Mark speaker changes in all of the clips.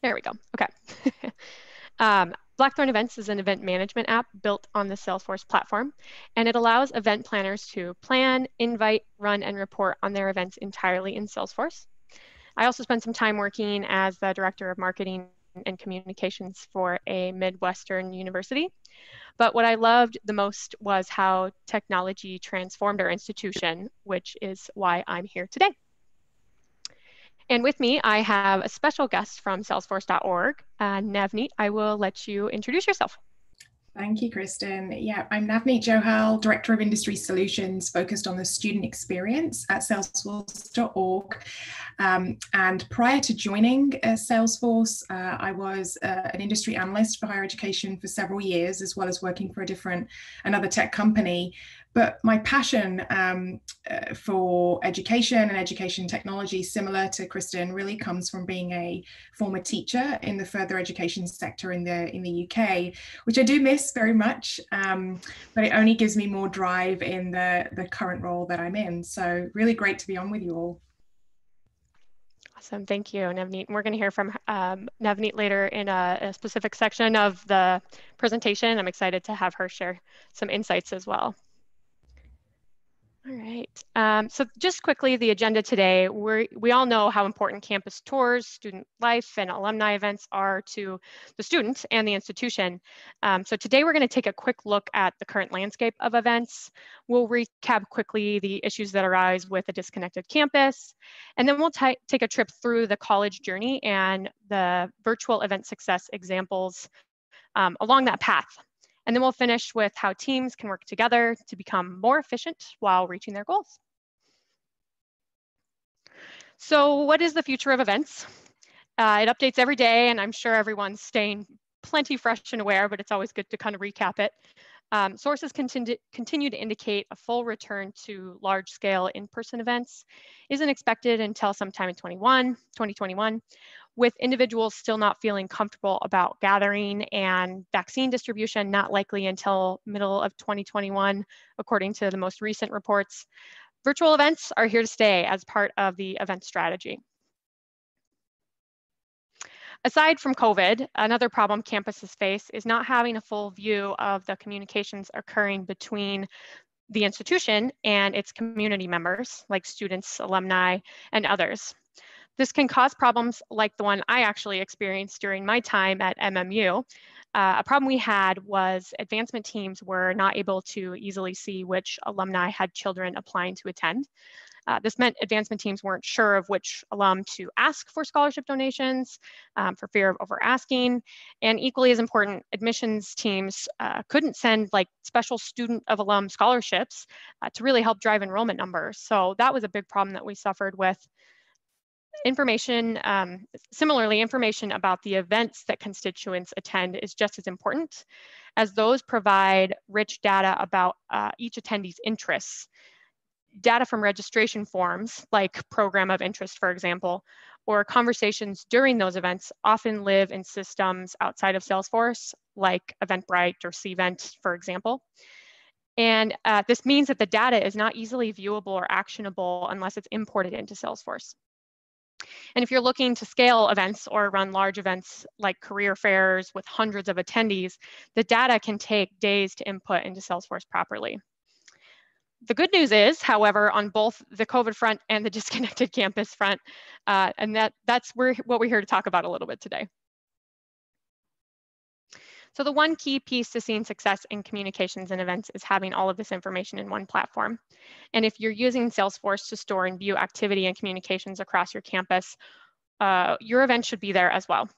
Speaker 1: There we go. Okay. Blackthorn Events is an event management app built on the Salesforce platform, and it allows event planners to plan, invite, run, and report on their events entirely in Salesforce. I also spent some time working as the director of marketing and communications for a Midwestern university. But what I loved the most was how technology transformed our institution, which is why I'm here today. And with me, I have a special guest from salesforce.org, Navneet. I will let you introduce yourself.
Speaker 2: Thank you, Kristen. Yeah, I'm Navneet Johal, Director of Industry Solutions, focused on the student experience at salesforce.org. And prior to joining Salesforce, I was an industry analyst for higher education for several years, as well as working for another tech company. But my passion for education and education technology, similar to Kristen, really comes from being a former teacher in the further education sector in the UK, which I do miss very much, but it only gives me more drive in the current role that I'm in. So really great to be on with you all.
Speaker 1: Awesome, thank you, Navneet. We're going to hear from Navneet later in a specific section of the presentation. I'm excited to have her share some insights as well. All right, so just quickly, the agenda today, we all know how important campus tours, student life, and alumni events are to the students and the institution. So today we're going to take a quick look at the current landscape of events. We'll recap quickly the issues that arise with a disconnected campus, and then we'll take a trip through the college journey and the virtual event success examples along that path. And then we'll finish with how teams can work together to become more efficient while reaching their goals. So what is the future of events? It updates every day, and I'm sure everyone's staying plenty fresh and aware, but it's always good to kind of recap it. Sources continue to indicate a full return to large-scale in-person events isn't expected until sometime in 2021, with individuals still not feeling comfortable about gathering, and vaccine distribution not likely until middle of 2021, according to the most recent reports. Virtual events are here to stay as part of the event strategy. Aside from COVID, another problem campuses face is not having a full view of the communications occurring between the institution and its community members, like students, alumni, and others. This can cause problems like the one I actually experienced during my time at MMU. A problem we had was advancement teams were not able to easily see which alumni had children applying to attend. This meant advancement teams weren't sure of which alum to ask for scholarship donations for fear of over asking. And equally as important, admissions teams couldn't send like special student of alum scholarships to really help drive enrollment numbers. So that was a big problem that we suffered with. Similarly, information about the events that constituents attend is just as important, as those provide rich data about each attendee's interests. Data from registration forms, like program of interest, for example, or conversations during those events often live in systems outside of Salesforce, like Eventbrite or Cvent, for example. And this means that the data is not easily viewable or actionable unless it's imported into Salesforce. And if you're looking to scale events or run large events like career fairs with hundreds of attendees, the data can take days to input into Salesforce properly. The good news is, however, on both the COVID front and the disconnected campus front, and that's what we're here to talk about a little bit today. So the one key piece to seeing success in communications and events is having all of this information in one platform. And if you're using Salesforce to store and view activity and communications across your campus, your event should be there as well.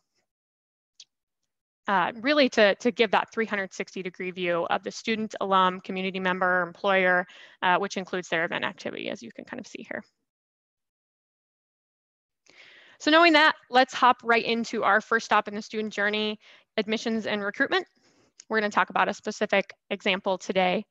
Speaker 1: Really to give that 360-degree view of the student, alum, community member, employer, which includes their event activity, as you can kind of see here. So knowing that, let's hop right into our first stop in the student journey, admissions and recruitment. We're going to talk about a specific example today.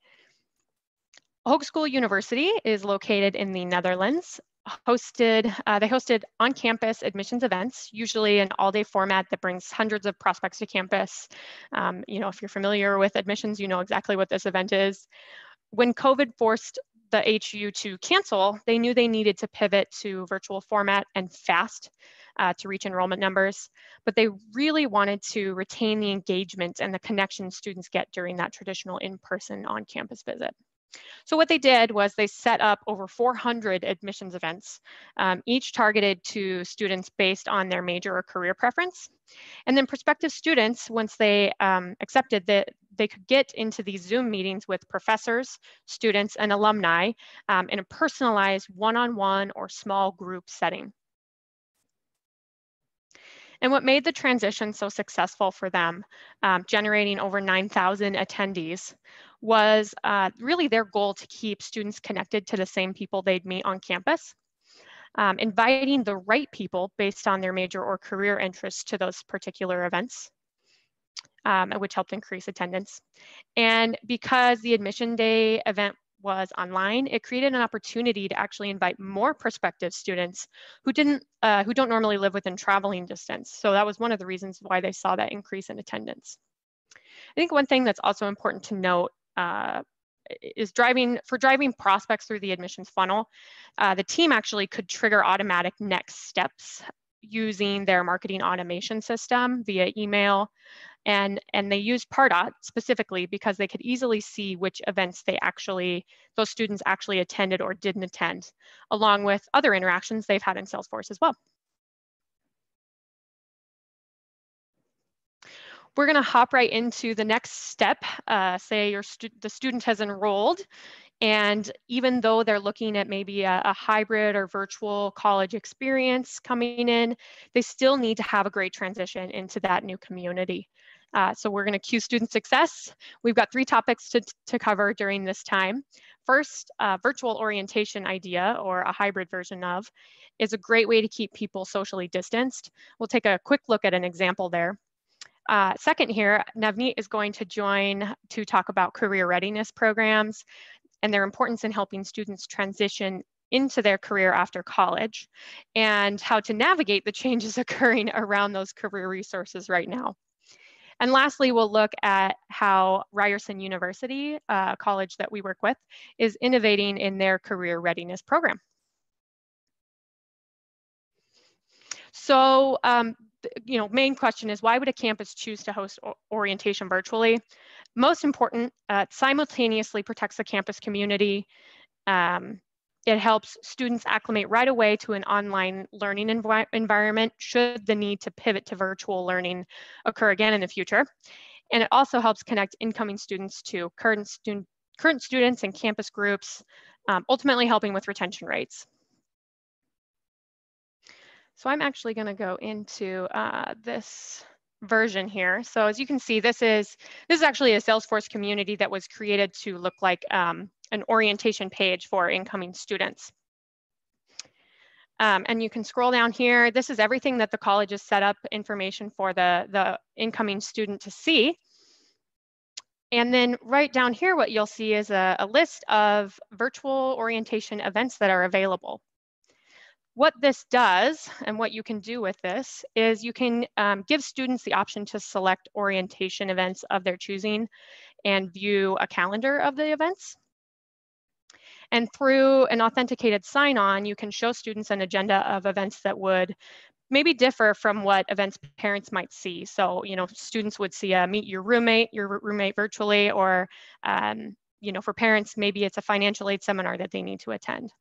Speaker 1: Hogeschool University is located in the Netherlands. They hosted on-campus admissions events, usually an all-day format that brings hundreds of prospects to campus. If you're familiar with admissions, you know exactly what this event is. When COVID forced the HU to cancel, they knew they needed to pivot to virtual format and fast to reach enrollment numbers, but they really wanted to retain the engagement and the connection students get during that traditional in-person on-campus visit. So what they did was they set up over 400 admissions events, each targeted to students based on their major or career preference. And then prospective students, once they accepted that they could get into these Zoom meetings with professors, students, and alumni in a personalized one-on-one or small group setting. And what made the transition so successful for them, generating over 9,000 attendees, was really their goal to keep students connected to the same people they'd meet on campus, inviting the right people based on their major or career interests to those particular events, which helped increase attendance. And because the admission day event was online, it created an opportunity to actually invite more prospective students who don't normally live within traveling distance. So that was one of the reasons why they saw that increase in attendance. I think one thing that's also important to note is driving prospects through the admissions funnel. The team actually could trigger automatic next steps using their marketing automation system via email. And they used Pardot specifically because they could easily see which events those students actually attended or didn't attend, along with other interactions they've had in Salesforce as well. We're gonna hop right into the next step. Say the student has enrolled, and even though they're looking at maybe a hybrid or virtual college experience coming in, they still need to have a great transition into that new community. So we're going to cue student success. We've got 3 topics to cover during this time. First, virtual orientation idea, or a hybrid version of, is a great way to keep people socially distanced. We'll take a quick look at an example there. Second here, Navneet is going to join to talk about career readiness programs and their importance in helping students transition into their career after college, and how to navigate the changes occurring around those career resources right now. And lastly, we'll look at how Ryerson University, a college that we work with, is innovating in their career readiness program. So, main question is, why would a campus choose to host orientation virtually? Most important, it simultaneously protects the campus community. It helps students acclimate right away to an online learning environment should the need to pivot to virtual learning occur again in the future. And it also helps connect incoming students to current students and campus groups, ultimately helping with retention rates. So I'm actually going to go into this version here. So as you can see, this is actually a Salesforce community that was created to look like an orientation page for incoming students. And you can scroll down here. This is everything that the college has set up information for the incoming student to see. And then right down here, what you'll see is a list of virtual orientation events that are available. What this does, and what you can do with this, is you can give students the option to select orientation events of their choosing and view a calendar of the events. And through an authenticated sign-on, you can show students an agenda of events that would maybe differ from what events parents might see. So, students would see a meet your roommate virtually, or, for parents, maybe it's a financial aid seminar that they need to attend.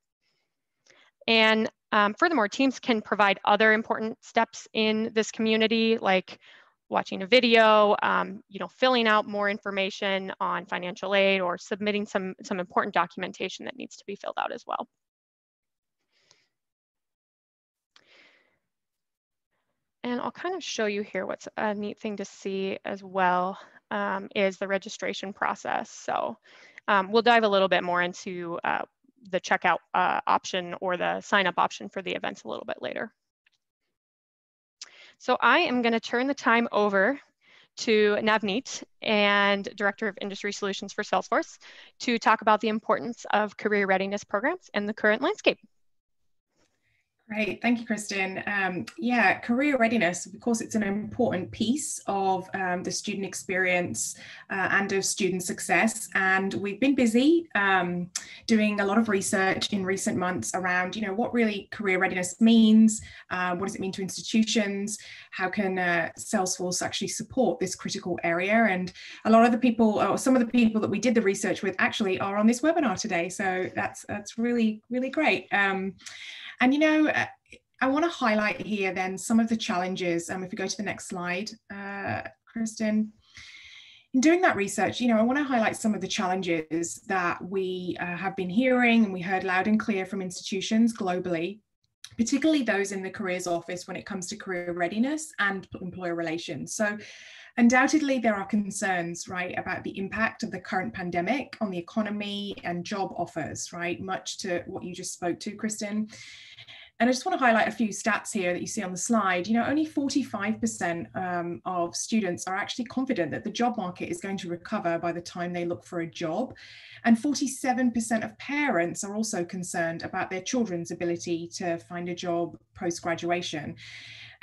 Speaker 1: And furthermore, teams can provide other important steps in this community, like watching a video, filling out more information on financial aid, or submitting some important documentation that needs to be filled out as well. And I'll kind of show you here what's a neat thing to see as well, is the registration process. So we'll dive a little bit more into the checkout option or the sign up option for the events a little bit later. So I am going to turn the time over to Navneet, and Director of Industry Solutions for Salesforce, to talk about the importance of career readiness programs and the current landscape.
Speaker 2: Great, thank you, Kristen. Yeah, career readiness, of course, it's an important piece of the student experience and of student success. And we've been busy doing a lot of research in recent months around, what really career readiness means, what does it mean to institutions, how can Salesforce actually support this critical area. And a lot of the people, or some of the people that we did the research with actually are on this webinar today. So that's really, really great. And I want to highlight here then some of the challenges. If we go to the next slide, Kristen. In doing that research, I want to highlight some of the challenges that we have been hearing and we heard loud and clear from institutions globally, particularly those in the careers office when it comes to career readiness and employer relations. So undoubtedly, there are concerns, right, about the impact of the current pandemic on the economy and job offers, right, much to what you just spoke to, Kristen. And I just want to highlight a few stats here that you see on the slide. Only 45% of students are actually confident that the job market is going to recover by the time they look for a job. And 47% of parents are also concerned about their children's ability to find a job post-graduation.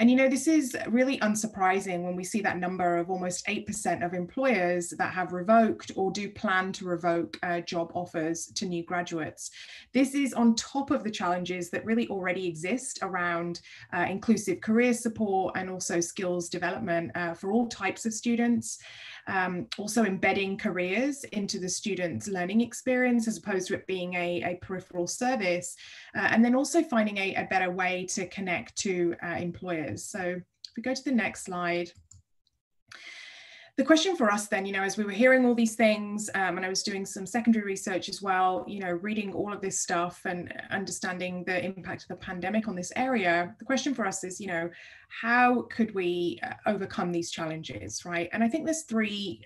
Speaker 2: And this is really unsurprising when we see that number of almost 8% of employers that have revoked or do plan to revoke job offers to new graduates. This is on top of the challenges that really already exist around inclusive career support and also skills development for all types of students. Also embedding careers into the student's learning experience as opposed to it being a peripheral service, and then also finding a better way to connect to employers. So if we go to the next slide. The question for us then, as we were hearing all these things, and I was doing some secondary research as well, reading all of this stuff and understanding the impact of the pandemic on this area, the question for us is, how could we overcome these challenges, right? And I think there's three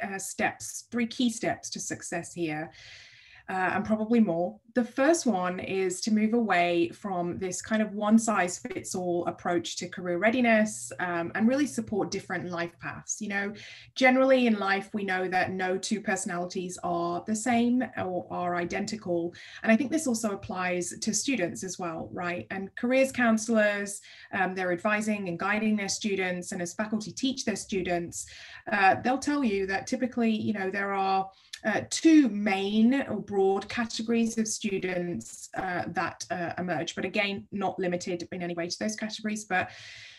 Speaker 2: key steps to success here. And probably more. The first one is to move away from this kind of one-size-fits-all approach to career readiness and really support different life paths. Generally in life, we know that no two personalities are the same or are identical. And I think this also applies to students as well, right? And careers counselors, they're advising and guiding their students, and as faculty teach their students, they'll tell you that typically, there are two main or broad categories of students that emerge, but again, not limited in any way to those categories. But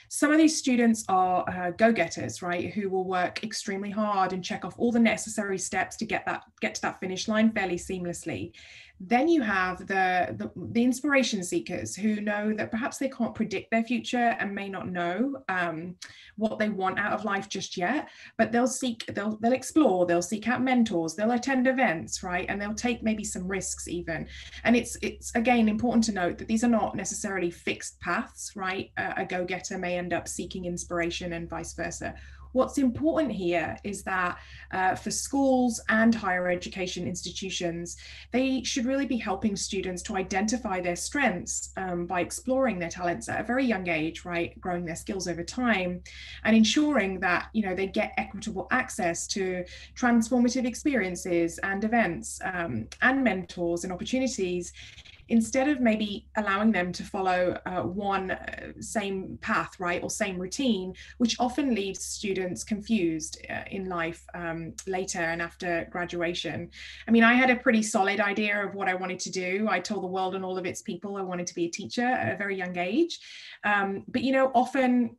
Speaker 2: some of these students are go-getters, right, who will work extremely hard and check off all the necessary steps to get to that finish line fairly seamlessly. Then you have the inspiration seekers who know that perhaps they can't predict their future and may not know what they want out of life just yet, but they'll explore, they'll seek out mentors, they'll attend events, right? And they'll take maybe some risks even. And it's again important to note that these are not necessarily fixed paths, right? A go-getter may end up seeking inspiration and vice versa. What's important here is that for schools and higher education institutions, they should really be helping students to identify their strengths by exploring their talents at a very young age, right? Growing their skills over time and ensuring that, they get equitable access to transformative experiences and events and mentors and opportunities, instead of maybe allowing them to follow one same path, right, or same routine, which often leaves students confused in life later and after graduation. I mean, I had a pretty solid idea of what I wanted to do. I told the world and all of its people I wanted to be a teacher at a very young age. But, often,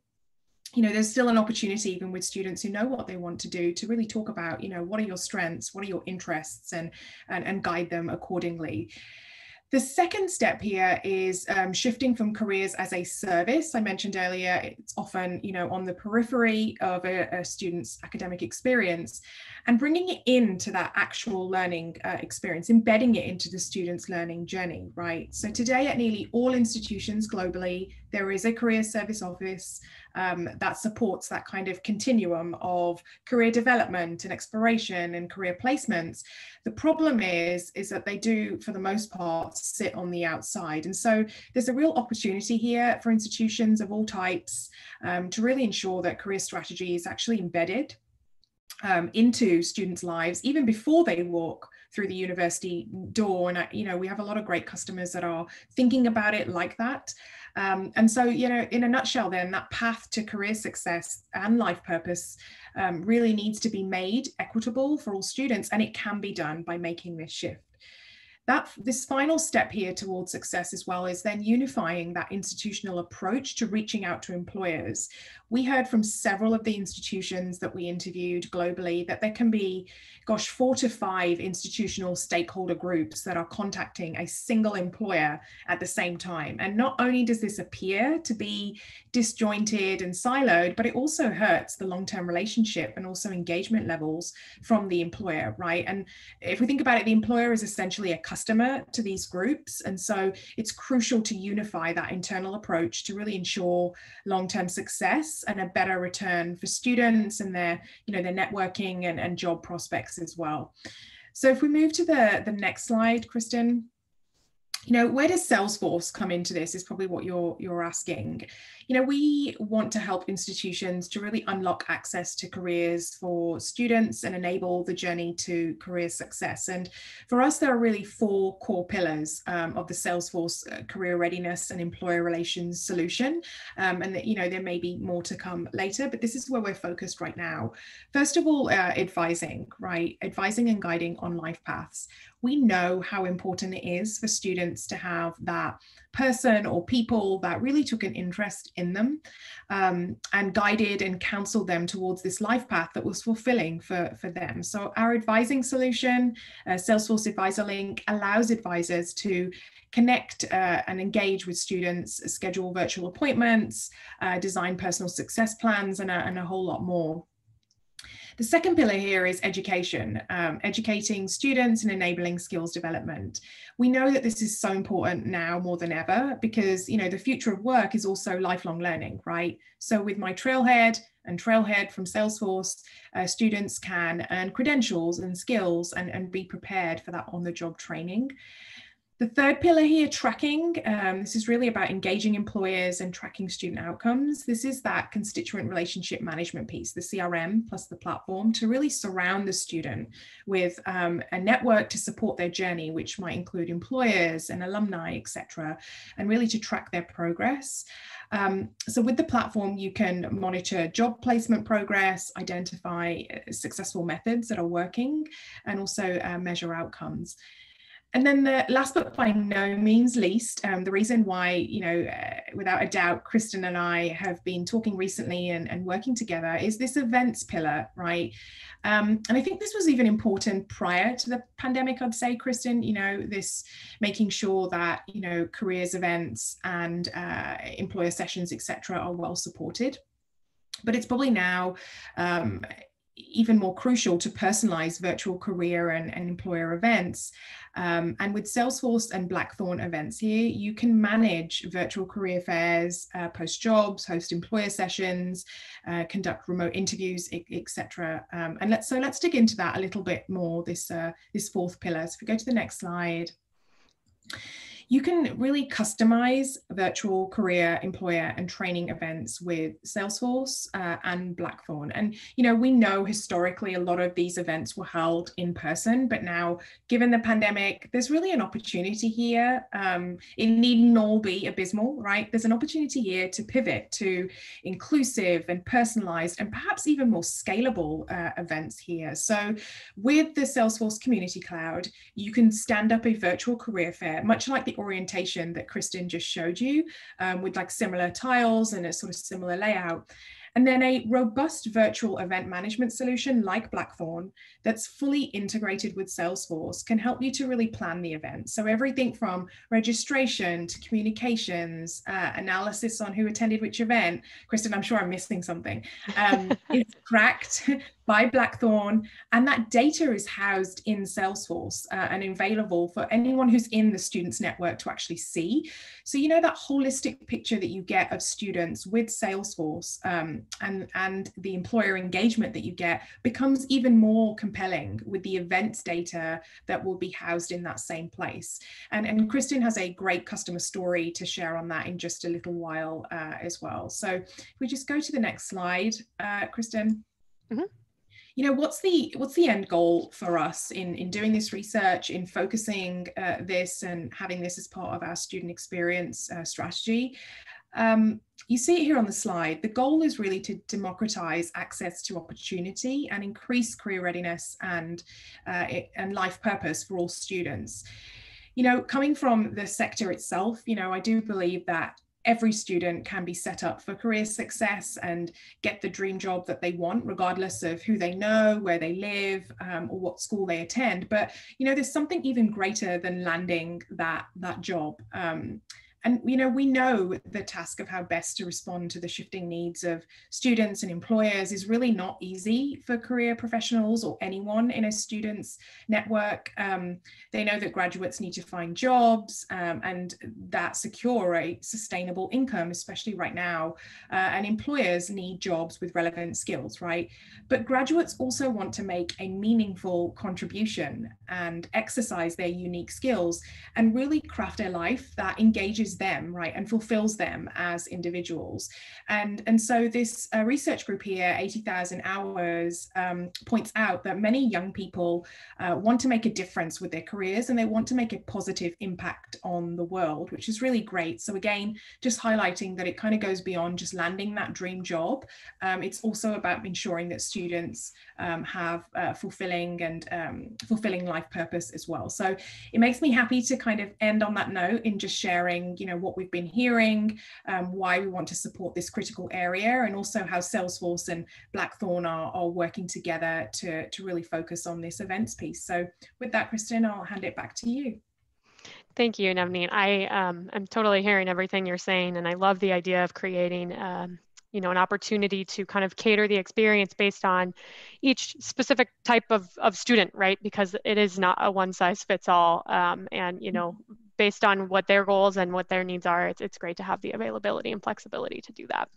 Speaker 2: there's still an opportunity, even with students who know what they want to do, to really talk about, what are your strengths, what are your interests, and guide them accordingly. The second step here is shifting from careers as a service. I mentioned earlier, it's often, on the periphery of a student's academic experience, and bringing it into that actual learning experience, embedding it into the student's learning journey, right? So today at nearly all institutions globally, there is a career service office that supports that kind of continuum of career development and exploration and career placements. The problem is that they do, for the most part, sit on the outside. And so there's a real opportunity here for institutions of all types to really ensure that career strategy is actually embedded into students' lives even before they walk through the university door. And we have a lot of great customers that are thinking about it like that. And so, you know, in a nutshell, then that path to career success and life purpose really needs to be made equitable for all students, and it can be done by making this shift. This final step here towards success as well is then unifying that institutional approach to reaching out to employers. We heard from several of the institutions that we interviewed globally that there can be, gosh, 4 to 5 institutional stakeholder groups that are contacting a single employer at the same time. And not only does this appear to be disjointed and siloed, but it also hurts the long-term relationship and also engagement levels from the employer, right? And if we think about it, the employer is essentially a customer to these groups. And so it's crucial to unify that internal approach to really ensure long-term success and a better return for students and their, you know, their networking and job prospects as well. So if we move to the next slide, Kristen, you know, where does Salesforce come into this is probably what you're asking. You know, we want to help institutions to really unlock access to careers for students and enable the journey to career success. And for us, there are really 4 core pillars of the Salesforce career readiness and employer relations solution. And that, you know, there may be more to come later, but this is where we're focused right now. First of all, advising, right? Advising and guiding on life paths. We know how important it is for students to have that person or people that really took an interest in them and guided and counseled them towards this life path that was fulfilling for them. So our advising solution, Salesforce Advisor Link, allows advisors to connect and engage with students, schedule virtual appointments, design personal success plans, and a whole lot more. The second pillar here is education, educating students and enabling skills development. We know that this is so important now more than ever because, you know, the future of work is also lifelong learning, right? So with my Trailhead from Salesforce, students can earn credentials and skills and be prepared for that on-the-job training. The third pillar here, tracking. This is really about engaging employers and tracking student outcomes. This is that constituent relationship management piece, the CRM plus the platform, to really surround the student with a network to support their journey, which might include employers and alumni, etc., and really to track their progress. So with the platform, you can monitor job placement progress, identify successful methods that are working, and also measure outcomes. And then the last but by no means least, the reason why, you know, without a doubt, Kristen and I have been talking recently and working together is this events pillar, right? And I think this was even important prior to the pandemic, I'd say, Kristen, you know, this making sure that, you know, careers events and employer sessions, etc., are well supported. But it's probably now even more crucial to personalize virtual career and employer events. And with Salesforce and Blackthorn events here, you can manage virtual career fairs, post jobs, host employer sessions, conduct remote interviews, etc. And let's dig into that a little bit more, this fourth pillar. So if we go to the next slide. You can really customize virtual career, employer, and training events with Salesforce and Blackthorn. And, you know, we know historically a lot of these events were held in person, but now, given the pandemic, there's really an opportunity here. It needn't all be abysmal, right? There's an opportunity here to pivot to inclusive and personalized and perhaps even more scalable events here. So with the Salesforce Community Cloud, you can stand up a virtual career fair, much like the orientation that Kristen just showed you, with like similar tiles and a sort of similar layout. And then a robust virtual event management solution like Blackthorn that's fully integrated with Salesforce can help you to really plan the event. So everything from registration to communications, analysis on who attended which event. Kristen, I'm sure I'm missing something. It's tracked by Blackthorn, and that data is housed in Salesforce and available for anyone who's in the students network to actually see. So, you know, that holistic picture that you get of students with Salesforce and the employer engagement that you get becomes even more compelling with the events data that will be housed in that same place. And Kristen has a great customer story to share on that in just a little while as well. So if we just go to the next slide, Kristen. Mm-hmm. what's the end goal for us in doing this research, in focusing this and having this as part of our student experience strategy? You see it here on the slide. The goal is really to democratize access to opportunity and increase career readiness and life purpose for all students. Coming from the sector itself, I do believe that every student can be set up for career success and get the dream job that they want, regardless of who they know, where they live, or what school they attend. But, there's something even greater than landing that job. And we know the task of how best to respond to the shifting needs of students and employers is really not easy for career professionals or anyone in a student's network. They know that graduates need to find jobs and that secure a sustainable income, especially right now. And employers need jobs with relevant skills, right? But graduates also want to make a meaningful contribution and exercise their unique skills and really craft a life that engages them, right, and fulfills them as individuals. And so this research group here, 80,000 hours, points out that many young people want to make a difference with their careers and they want to make a positive impact on the world, which is really great. So again, just highlighting that it kind of goes beyond just landing that dream job. It's also about ensuring that students have fulfilling life purpose as well. So it makes me happy to kind of end on that note in just sharing, what we've been hearing, why we want to support this critical area, and also how Salesforce and Blackthorn are working together to really focus on this events piece. So with that, Kristen, I'll hand it back to you.
Speaker 1: Thank you, Navneet. I'm totally hearing everything you're saying, and I love the idea of creating an opportunity to kind of cater the experience based on each specific type of student, right? Because it is not a one size fits all. And based on what their goals and what their needs are, it's great to have the availability and flexibility to do that.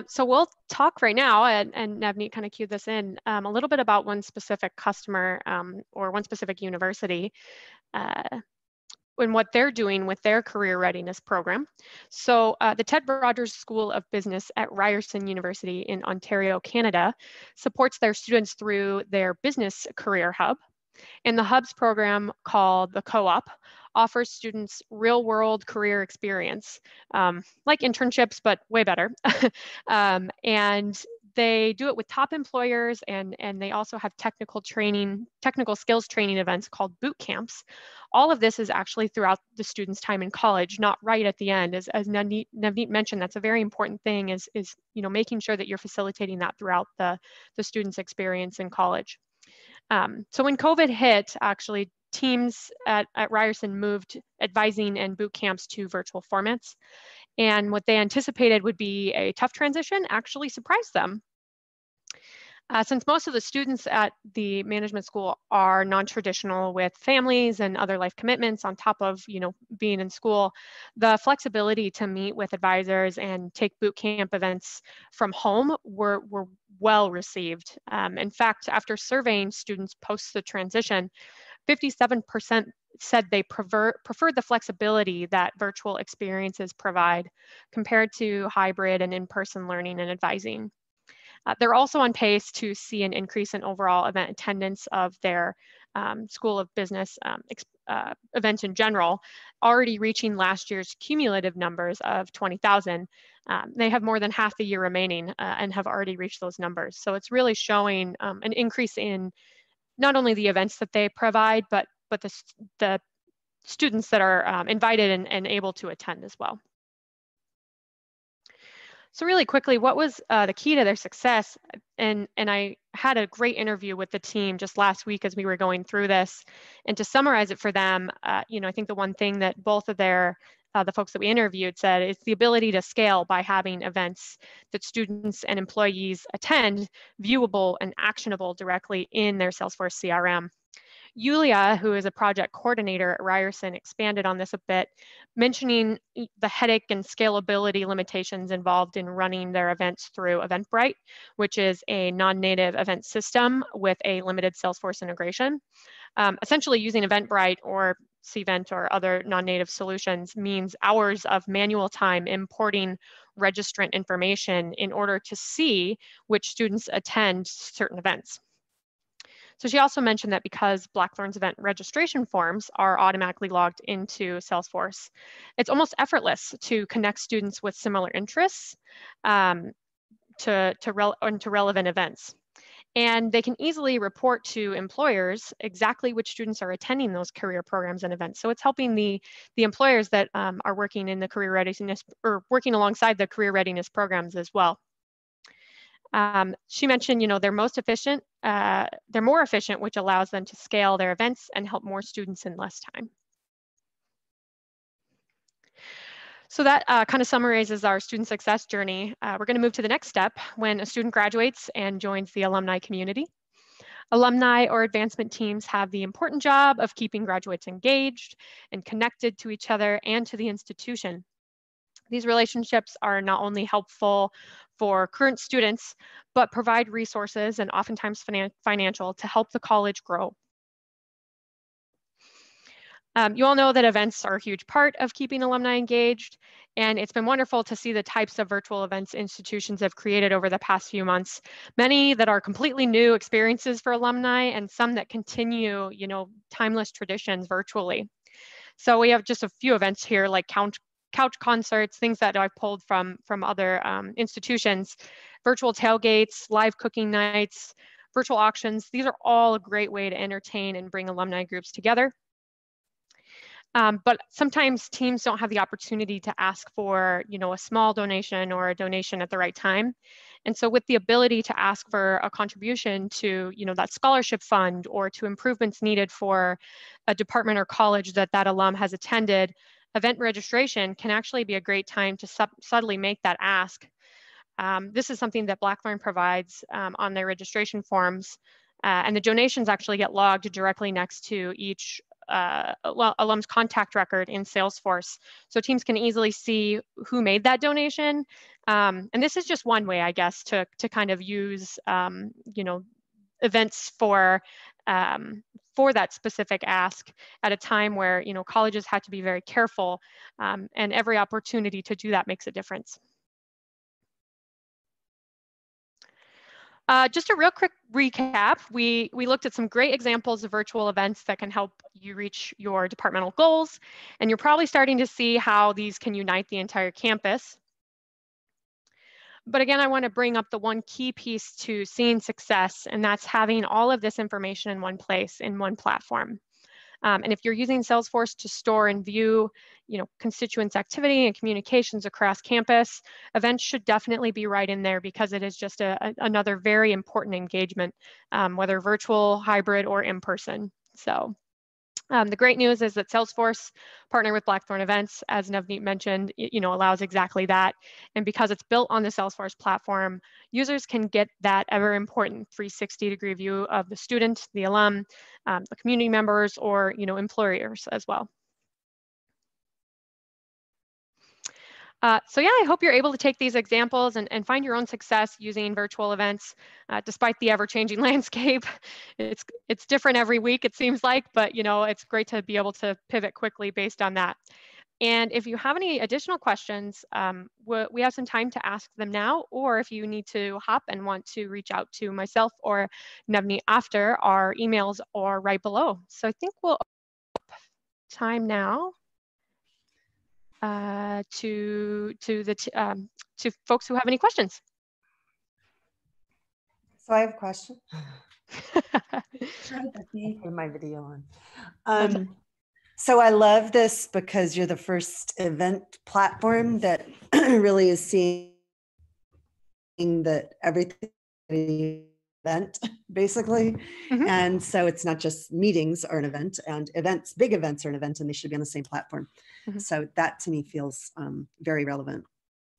Speaker 1: So we'll talk right now, and Navneet kind of cued this in, a little bit about one specific customer or one specific university and what they're doing with their career readiness program. So the Ted Rogers School of Business at Ryerson University in Ontario, Canada, supports their students through their business career hub. And the hub's program, called the Co-op, offers students real-world career experience, like internships, but way better. And they do it with top employers, and they also have technical skills training events called boot camps. All of this is actually throughout the student's time in college, not right at the end. As Navneet mentioned, that's a very important thing, is making sure that you're facilitating that throughout the student's experience in college. So when COVID hit, actually, teams at Ryerson moved advising and boot camps to virtual formats. And what they anticipated would be a tough transition actually surprised them. Since most of the students at the management school are non-traditional with families and other life commitments on top of being in school, the flexibility to meet with advisors and take boot camp events from home were well received. In fact, after surveying students post the transition, 57% said they preferred the flexibility that virtual experiences provide compared to hybrid and in-person learning and advising. They're also on pace to see an increase in overall event attendance of their School of Business events in general, already reaching last year's cumulative numbers of 20,000. They have more than half the year remaining and have already reached those numbers. So it's really showing an increase in not only the events that they provide, but the students that are invited and able to attend as well. So really quickly, what was the key to their success? And I had a great interview with the team just last week as we were going through this. And to summarize it for them, I think the one thing that both of the folks that we interviewed said is the ability to scale by having events that students and employees attend viewable and actionable directly in their Salesforce CRM. Yulia, who is a project coordinator at Ryerson, expanded on this a bit, mentioning the headache and scalability limitations involved in running their events through Eventbrite, which is a non-native event system with a limited Salesforce integration. Essentially, using Eventbrite or Cvent or other non-native solutions means hours of manual time importing registrant information in order to see which students attend certain events. So she also mentioned that because Blackthorn's event registration forms are automatically logged into Salesforce, it's almost effortless to connect students with similar interests to relevant events. And they can easily report to employers exactly which students are attending those career programs and events. So it's helping the employers that are working in the career readiness or working alongside the career readiness programs as well. She mentioned, they're more efficient, which allows them to scale their events and help more students in less time. So that kind of summarizes our student success journey. We're going to move to the next step when a student graduates and joins the alumni community. Alumni or advancement teams have the important job of keeping graduates engaged and connected to each other and to the institution. These relationships are not only helpful for current students, but provide resources and oftentimes financial to help the college grow. You all know that events are a huge part of keeping alumni engaged, and it's been wonderful to see the types of virtual events institutions have created over the past few months. Many that are completely new experiences for alumni and some that continue, timeless traditions virtually. So we have just a few events here like couch concerts, things that I've pulled from other institutions, virtual tailgates, live cooking nights, virtual auctions. These are all a great way to entertain and bring alumni groups together. But sometimes teams don't have the opportunity to ask for, a small donation or a donation at the right time. And so with the ability to ask for a contribution to, that scholarship fund or to improvements needed for a department or college that alum has attended, event registration can actually be a great time to subtly make that ask. This is something that Blackthorn provides on their registration forms. And the donations actually get logged directly next to each alum's contact record in Salesforce. So teams can easily see who made that donation. And this is just one way, I guess, to kind of use, events for that specific ask at a time where, colleges had to be very careful, and every opportunity to do that makes a difference. Just a real quick recap, we looked at some great examples of virtual events that can help you reach your departmental goals, and you're probably starting to see how these can unite the entire campus. But again, I want to bring up the one key piece to seeing success, and that's having all of this information in one place, in one platform. And if you're using Salesforce to store and view, constituents activity and communications across campus, events should definitely be right in there because it is just another very important engagement, whether virtual, hybrid, or in person. So the great news is that Salesforce, partnering with Blackthorn Events, as Navneet mentioned, allows exactly that. And because it's built on the Salesforce platform, users can get that ever important 360-degree view of the student, the alum, the community members, or employers as well. So yeah, I hope you're able to take these examples and find your own success using virtual events, despite the ever-changing landscape. It's different every week, it seems like, but it's great to be able to pivot quickly based on that. And if you have any additional questions, we have some time to ask them now, or if you need to hop and want to reach out to myself or Navneet after, our emails are right below. So I think we'll open up time now. To folks who have any questions.
Speaker 3: So I have a question.
Speaker 2: Sure, Becky.
Speaker 3: Put my video on. So I love this because you're the first event platform that really is seeing that everything event basically.
Speaker 1: Mm-hmm.
Speaker 3: And so it's not just meetings are an event, and events, big events are an event, and they should be on the same platform.
Speaker 1: Mm-hmm.
Speaker 3: So that to me feels very relevant.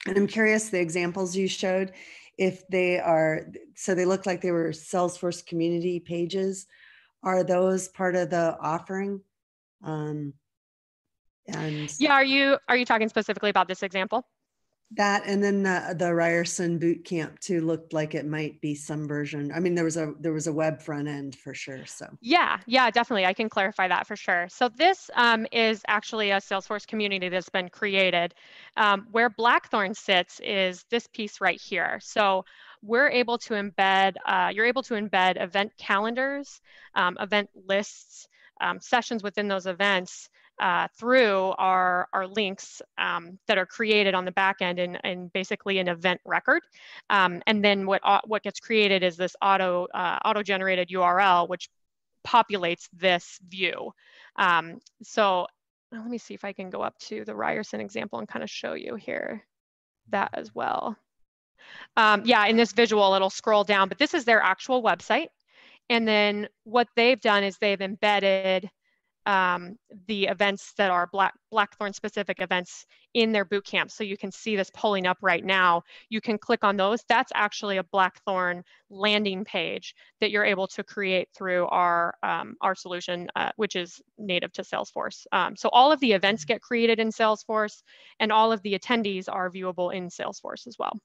Speaker 3: And I'm curious, the examples you showed, if they are, so they look like they were Salesforce community pages, are those part of the offering?
Speaker 1: And yeah, are you talking specifically about this example?
Speaker 3: That, and then the Ryerson boot camp too looked like it might be some version. I mean, there was a web front end for sure. So
Speaker 1: yeah, definitely. I can clarify that for sure. So this is actually a Salesforce community that's been created. Where Blackthorn sits is this piece right here. So we're able to embed, you're able to embed event calendars, event lists, sessions within those events through our links that are created on the back end and basically an event record. And then what gets created is this auto-generated URL, which populates this view. So let me see if I can go up to the Ryerson example and kind of show you here that as well. Yeah, in this visual, it'll scroll down, but this is their actual website. And then what they've done is they've embedded the events that are Blackthorn specific events in their boot camp. So you can see this pulling up right now. You can click on those. That's actually a Blackthorn landing page that you're able to create through our solution, which is native to Salesforce. So all of the events get created in Salesforce, and all of the attendees are viewable in Salesforce as well.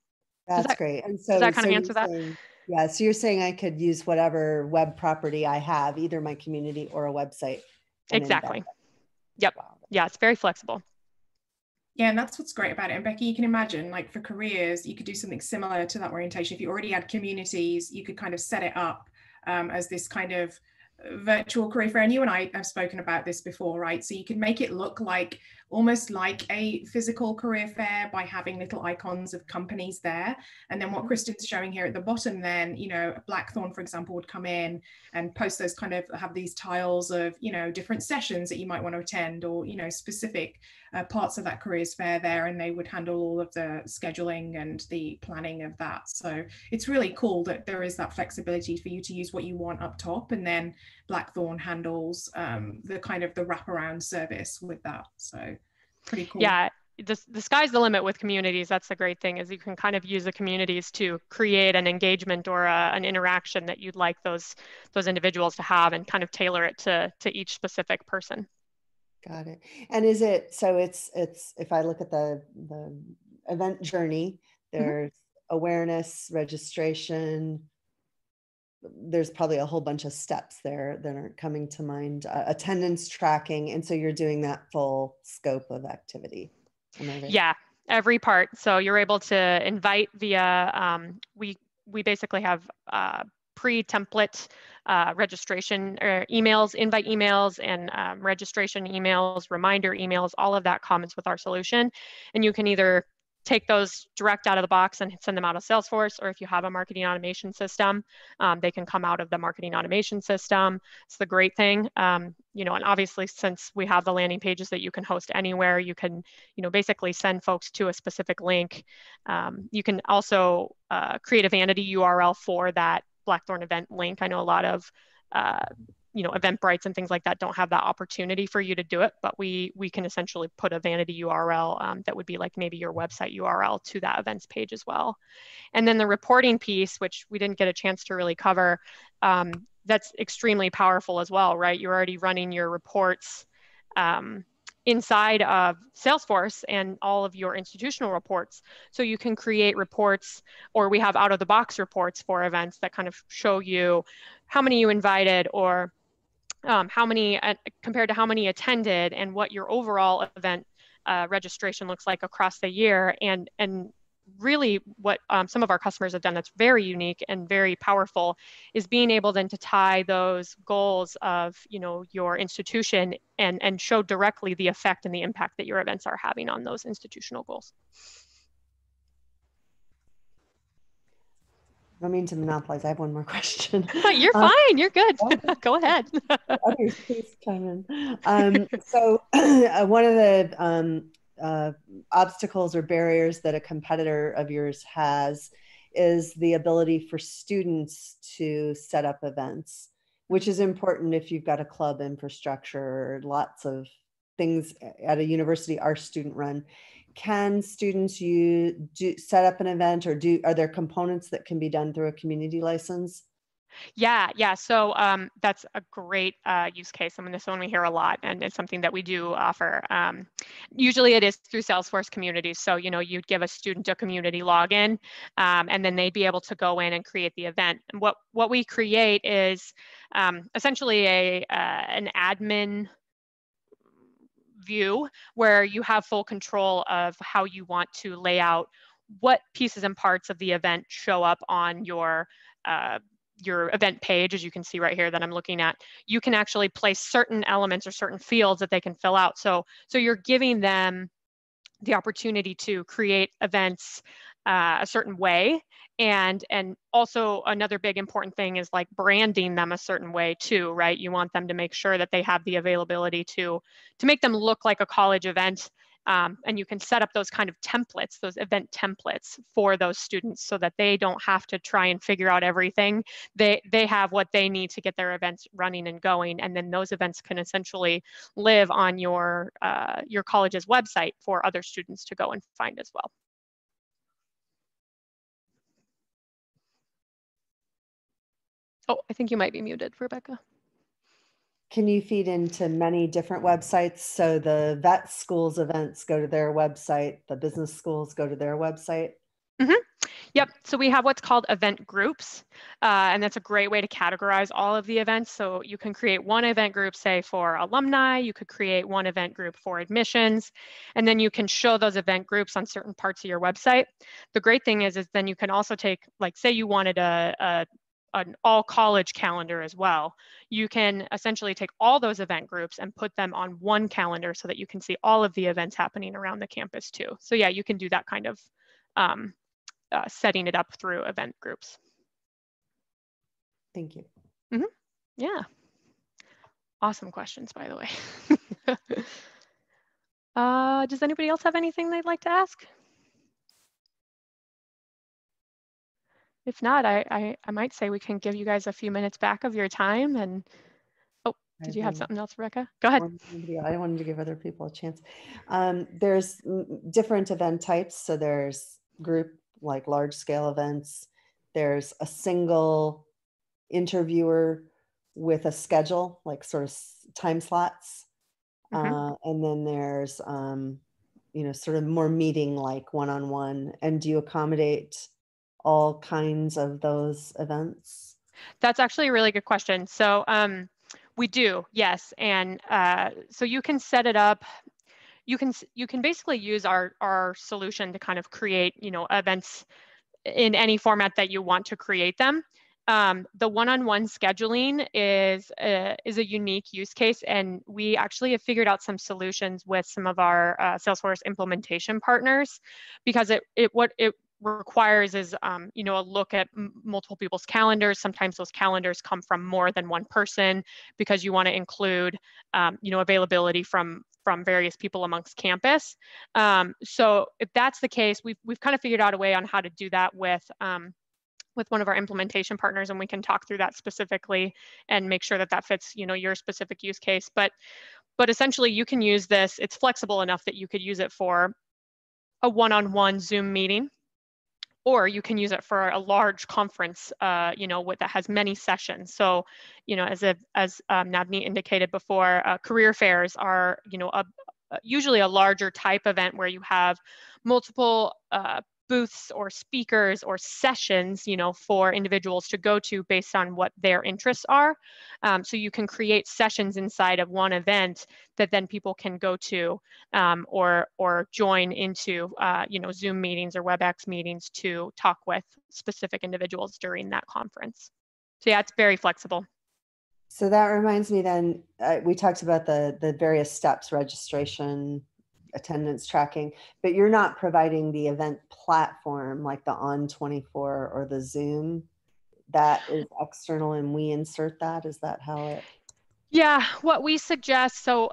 Speaker 3: That's great. And so,
Speaker 1: does that kind of answer that?
Speaker 3: Yeah, so you're saying I could use whatever web property I have, either my community or a website.
Speaker 1: Exactly. Yep. Wow. Yeah, it's very flexible.
Speaker 2: Yeah, and that's what's great about it. And Becky, you can imagine, like for careers, you could do something similar to that orientation. If you already had communities, you could kind of set it up as this kind of virtual career fair. And you and I have spoken about this before, right? So you can make it look like almost like a physical career fair by having little icons of companies there. And then what Kristen's showing here at the bottom, then, you know, Blackthorn, for example, would come in and post those kind of, have these tiles of, you know, different sessions that you might want to attend, or, you know, specific parts of that careers fair there, and they would handle all of the scheduling and the planning of that. So it's really cool that there is that flexibility for you to use what you want up top, and then Blackthorn handles the kind of the wraparound service with that. So pretty cool.
Speaker 1: Yeah, the sky's the limit with communities. That's the great thing, is you can kind of use the communities to create an engagement or an interaction that you'd like those individuals to have, and kind of tailor it to each specific person.
Speaker 3: Got it. And is it, so it's if I look at the event journey, there's awareness, registration, there's probably a whole bunch of steps there that aren't coming to mind, attendance tracking. And so you're doing that full scope of activity.
Speaker 1: Yeah, every part. So you're able to invite via, we basically have pre-template registration emails, invite emails, and registration emails, reminder emails. All of that comes with our solution. And you can either take those direct out of the box and send them out of Salesforce, or if you have a marketing automation system, they can come out of the marketing automation system. It's the great thing, you know, and obviously since we have the landing pages that you can host anywhere, you can, you know, basically send folks to a specific link. You can also create a vanity URL for that Blackthorn event link. I know a lot of you know, Eventbrites and things like that don't have that opportunity for you to do it, but we can essentially put a vanity URL that would be like maybe your website URL to that events page as well. And then the reporting piece, which we didn't get a chance to really cover, that's extremely powerful as well, right? You're already running your reports inside of Salesforce and all of your institutional reports. So you can create reports, or we have out of the box reports for events that kind of show you how many you invited, or how many compared to how many attended, and what your overall event registration looks like across the year. And really what some of our customers have done that's very unique and very powerful is being able then to tie those goals of, you know, your institution and show directly the effect and the impact that your events are having on those institutional goals.
Speaker 3: I don't mean to monopolize. I have one more question.
Speaker 1: You're fine. You're good. Go ahead.
Speaker 3: Others, please chime in. So one of the obstacles or barriers that a competitor of yours has is the ability for students to set up events, which is important if you've got a club infrastructure or lots of things at a university are student run. Can students set up an event, or are there components that can be done through a community license?
Speaker 1: Yeah. So that's a great use case. I mean, this one we hear a lot, and it's something that we do offer. Usually it is through Salesforce communities. So, you'd give a student a community login, and then they'd be able to go in and create the event. And what we create is essentially an admin view where you have full control of how you want to lay out what pieces and parts of the event show up on your event page. As you can see right here that I'm looking at, you can actually place certain elements or certain fields that they can fill out. So you're giving them the opportunity to create events a certain way. And also another big important thing is like branding them a certain way too, right? You want them to make sure that they have the availability to make them look like a college event. And you can set up those kind of templates, those event templates for those students so that they don't have to try and figure out everything. They have what they need to get their events running and going. And then those events can essentially live on your college's website for other students to go and find as well. Oh, I think you might be muted, Rebecca.
Speaker 3: Can you feed into many different websites? So the vet schools events go to their website, the business schools go to their website?
Speaker 1: Mm-hmm. Yep. So we have what's called event groups, and that's a great way to categorize all of the events. So you can create one event group, say for alumni, you could create one event group for admissions, and then you can show those event groups on certain parts of your website. The great thing is then you can also take, like, say you wanted an all college calendar as well. You can essentially take all those event groups and put them on one calendar so that you can see all of the events happening around the campus too. So yeah, you can do that kind of setting it up through event groups.
Speaker 3: Thank you.
Speaker 1: Mm-hmm. Yeah. Awesome questions, by the way. Does anybody else have anything they'd like to ask? If not, I might say we can give you guys a few minutes back of your time. And oh, did you have something else, Rebecca? Go ahead.
Speaker 3: I wanted to give other people a chance. There's different event types. So there's group, like large scale events. There's a single interviewer with a schedule, like sort of time slots. Mm-hmm. And then there's, sort of more meeting, like one-on-one. And do you accommodate all kinds of those events?
Speaker 1: That's actually a really good question. So we do, yes. And so you can set it up. You can basically use our solution to kind of create, events in any format that you want to create them. The one-on-one scheduling is a unique use case, and we actually have figured out some solutions with some of our Salesforce implementation partners, because what it requires is a look at multiple people's calendars. Sometimes those calendars come from more than one person because you want to include availability from various people amongst campus. So if that's the case, we've kind of figured out a way on how to do that with one of our implementation partners, and we can talk through that specifically and make sure that that fits your specific use case. But essentially you can use this. It's flexible enough that you could use it for a one-on-one Zoom meeting, or you can use it for a large conference, that has many sessions. So, as Navneet indicated before, career fairs are, usually a larger type event where you have multiple booths or speakers or sessions, for individuals to go to based on what their interests are. So you can create sessions inside of one event that then people can go to or join into, Zoom meetings or WebEx meetings to talk with specific individuals during that conference. So yeah, it's very flexible.
Speaker 3: So that reminds me then, we talked about the various steps, registration, attendance tracking, but you're not providing the event platform like the On24 or the Zoom. That is external and we insert that. Is that how it?
Speaker 1: Yeah, what we suggest, so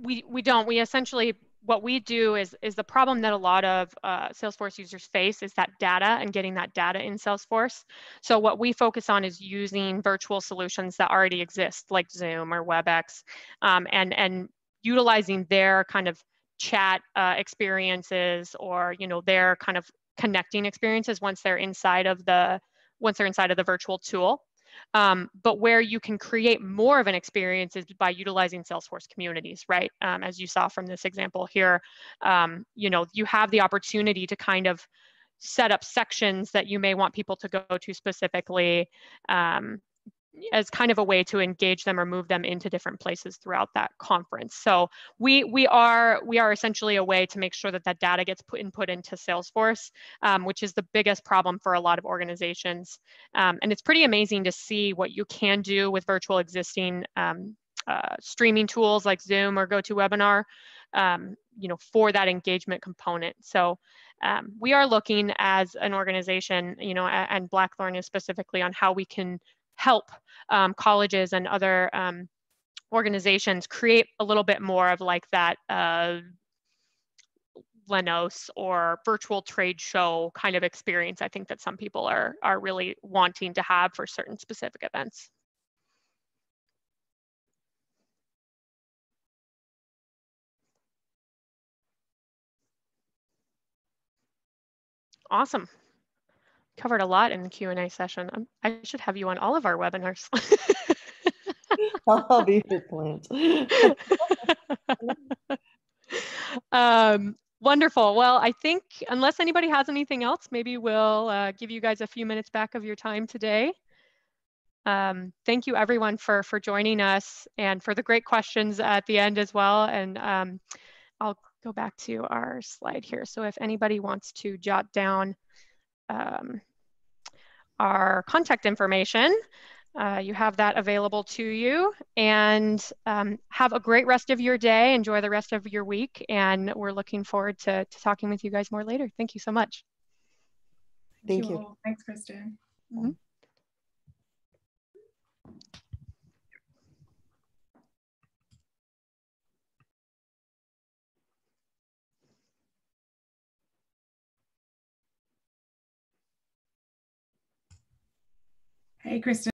Speaker 1: we don't. We essentially, what we do is the problem that a lot of Salesforce users face is that data and getting that data in Salesforce. So what we focus on is using virtual solutions that already exist, like Zoom or WebEx, and utilizing their kind of chat experiences, or their kind of connecting experiences once they're inside of the virtual tool. But where you can create more of an experience is by utilizing Salesforce communities, right? As you saw from this example here, you have the opportunity to kind of set up sections that you may want people to go to specifically, as kind of a way to engage them or move them into different places throughout that conference. So we are essentially a way to make sure that that data gets input into Salesforce, which is the biggest problem for a lot of organizations. And it's pretty amazing to see what you can do with virtual existing streaming tools like Zoom or GoToWebinar, for that engagement component. So we are looking as an organization, and Blackthorn is specifically on how we can help colleges and other organizations create a little bit more of like that Lenos or virtual trade show kind of experience. I think that some people are really wanting to have for certain specific events. Awesome. Covered a lot in the Q&A session. I should have you on all of our webinars.
Speaker 3: I'll be your plant.
Speaker 1: Wonderful. Well, I think unless anybody has anything else, maybe we'll give you guys a few minutes back of your time today. Thank you everyone for joining us and for the great questions at the end as well. And I'll go back to our slide here. So if anybody wants to jot down our contact information, you have that available to you, and have a great rest of your day. Enjoy the rest of your week, and we're looking forward to talking with you guys more later. Thank you so much.
Speaker 3: Thank you.
Speaker 2: All. Thanks, Kristen.
Speaker 1: Mm-hmm.
Speaker 2: Hey, Kristen.